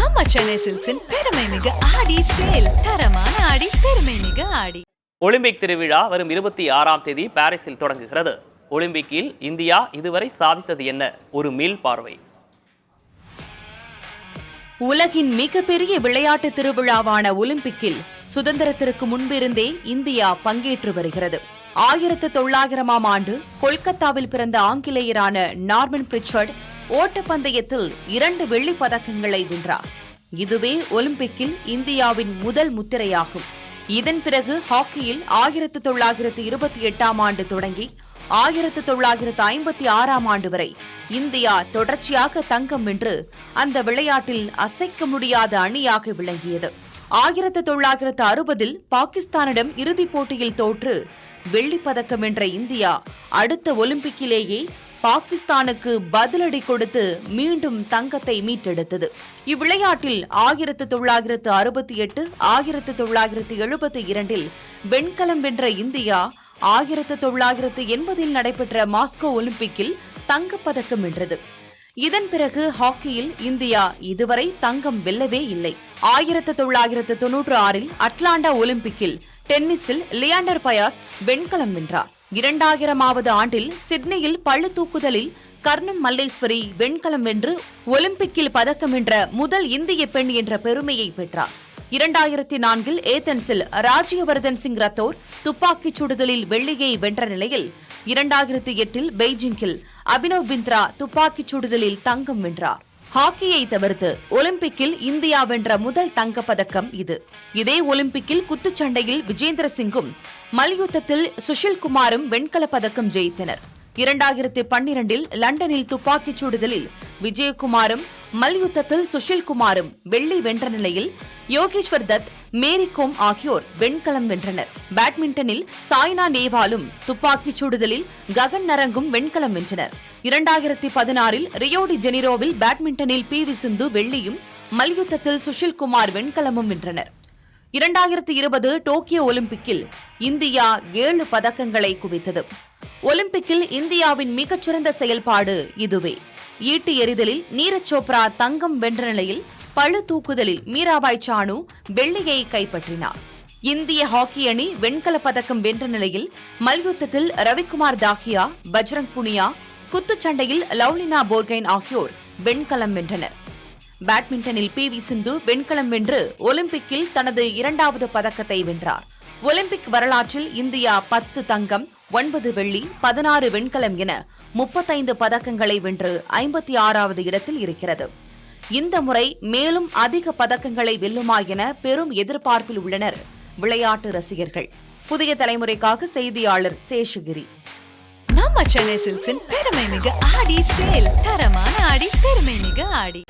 நம்ம சென்னை சில்க்ஸின் பெருமை மிகு ஆடி சேல். தரமான ஆடி, பெருமை மிகு ஆடி. ஒலிம்பிக் திருவிழா வரும் 26ஆம் தேதி பாரிஸில் தொடங்குகிறது. ஒலிம்பிக்கில் இந்தியா இதுவரை சாதித்தது என்ன? ஒரு மீள் பார்வை. உலகின் மிகப்பெரிய விளையாட்டு திருவிழாவான ஒலிம்பிக்கில் சுதந்திரத்திற்கு முன்பிருந்தே இந்தியா பங்கேற்று வருகிறது. 1900ஆம் ஆண்டு கொல்கத்தாவில் பிறந்த ஆங்கிலேயரான நார்மன் பிரிச்சர்ட் ஓட்டப்பந்தயத்தில் 2 வெள்ளிப் பதக்கங்களை வென்றார். இதுவே ஒலிம்பிக்கில் இந்தியாவின் முதல் முத்திரையாகும். இதன் பிறகு ஹாக்கியில் 1928ஆம் ஆண்டு தொடங்கி 1956ஆம் ஆண்டு வரை இந்தியா தொடர்ச்சியாக தங்கம் வென்று அந்த விளையாட்டில் அசைக்க முடியாத அணியாக விளங்கியது. 1960இல் பாகிஸ்தானிடம் இறுதிப் போட்டியில் தோற்று வெள்ளிப் பதக்கம் வென்ற இந்தியா அடுத்த ஒலிம்பிக்கிலேயே பாகிஸ்தானுக்கு பதிலடி கொடுத்து மீண்டும் தங்கத்தை மீட்டெடுத்தது. இவ்விளையாட்டில் 1968, 1972இல் வெண்கலம் வென்ற இந்தியா 1980இல் நடைபெற்ற மாஸ்கோ ஒலிம்பிக்கில் தங்கப்பதக்கம் வென்றது. இதன் பிறகு ஹாக்கியில் இந்தியா இதுவரை தங்கம் வெல்லவே இல்லை. 1996இல் அட்லாண்டா ஒலிம்பிக்கில் டென்னிஸில் லியாண்டர் பயஸ் வெண்கலம் வென்றார். 2000ஆவது ஆண்டில் சிட்னியில் பளு தூக்குதலில் கர்ணம் மல்லேஸ்வரி வெண்கலம் வென்று ஒலிம்பிக்கில் பதக்கம் வென்ற முதல் இந்திய பெண் என்ற பெருமையை பெற்றார். 2004இல் ஏதென்ஸில் ராஜ்யவர்தன் சிங் ரத்தோர் துப்பாக்கிச் சுடுதலில் வெள்ளியை வென்ற நிலையில் 2008இல் பெய்ஜிங்கில் அபினவ் பிந்த்ரா துப்பாக்கிச் சுடுதலில் தங்கம் வென்றார். ஹாக்கியை தவிர்த்து ஒலிம்பிக்கில் இந்தியா வென்ற முதல் தங்கப்பதக்கம் இது. இதே ஒலிம்பிக்கில் குத்துச்சண்டையில் விஜேந்திர சிங்கும் மல்யுத்தத்தில் சுஷில் குமாரும் வெண்கலப் பதக்கம் ஜெயித்தனர். 2012இல் லண்டனில் துப்பாக்கிச் சுடுதலில் விஜயகுமாரும் மல்யுத்தத்தில் சுஷில் குமாரும் வெள்ளி வென்ற நிலையில் யோகேஸ்வர் தத், மேரி கோம் ஆகியோர் வெண்கலம் வென்றனர். பேட்மிண்டனில் சாய்னா நேவாலும் துப்பாக்கிச் சுடுதலில் ககன் நரங்கும் வெண்கலம் வென்றனர். 2016இல் ரியோ டி ஜெனிரோவில் பேட்மிண்டனில் PV சிந்து வெள்ளியும் மல்யுத்தத்தில் சுஷில் குமார் வெண்கலமும் வென்றனர். 2020 டோக்கியோ ஒலிம்பிக்கில் இந்தியா 7 பதக்கங்களை குவித்தது. ஒலிம்பிக்கில் இந்தியாவின் மிகச்சிறந்த செயல்பாடு இதுவே. ஈட்டி எறிதலில் நீரஜ் சோப்ரா தங்கம் வென்ற நிலையில் பளு தூக்குதலில் மீராபாய் சானு வெள்ளியை கைப்பற்றினார். இந்திய ஹாக்கி அணி வெண்கலப் பதக்கம் வென்ற நிலையில் மல்யுத்தத்தில் ரவிக்குமார் தாஹியா, பஜ்ரங் புனியா, குத்துச்சண்டையில் லவ்லினா போர்கைன் ஆகியோர் வெண்கலம் வென்றனர். பேட்மிண்டனில் PV சிந்து வெண்கலம் வென்று ஒலிம்பிக்கில் தனது 2வது பதக்கத்தை வென்றார். ஒலிம்பிக் வரலாற்றில் இந்தியா 10 தங்கம், 9 வெள்ளி, 16 வெண்கலம் என 35 பதக்கங்களை வென்று 56வது இடத்தில் இருக்கிறது. இந்த முறை மேலும் அதிக பதக்கங்களை வெல்லுமா என பெரும் எதிர்பார்ப்பில் உள்ளனர் விளையாட்டு ரசிகர்கள். புதிய தலைமுறைக்காக செய்தியாளர் சேஷகிரி. நம்ம சென்னை சில்க்ஸின் பெருமை மிகு ஆடி சேல். தரமான ஆடி, பெருமை மிகு ஆடி.